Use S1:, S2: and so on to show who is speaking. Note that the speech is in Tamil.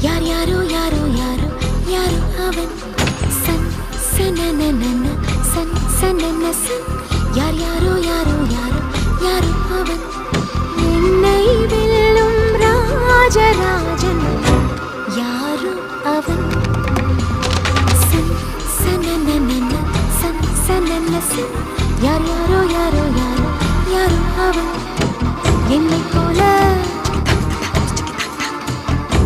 S1: யார் யாரோ யாரோ யாரோ யாரோ அவன் சன் சனனனன சன் சனன சன் யார் யாரோ யாரோ யாரோ யாரோ அவன் என்னை வெல்லும் ராஜராஜன் யாரோ அவன் சன் சனனனன சன் சனன சன் யார் யாரோ யாரோ யாரோ யாரோ அவன் என்னை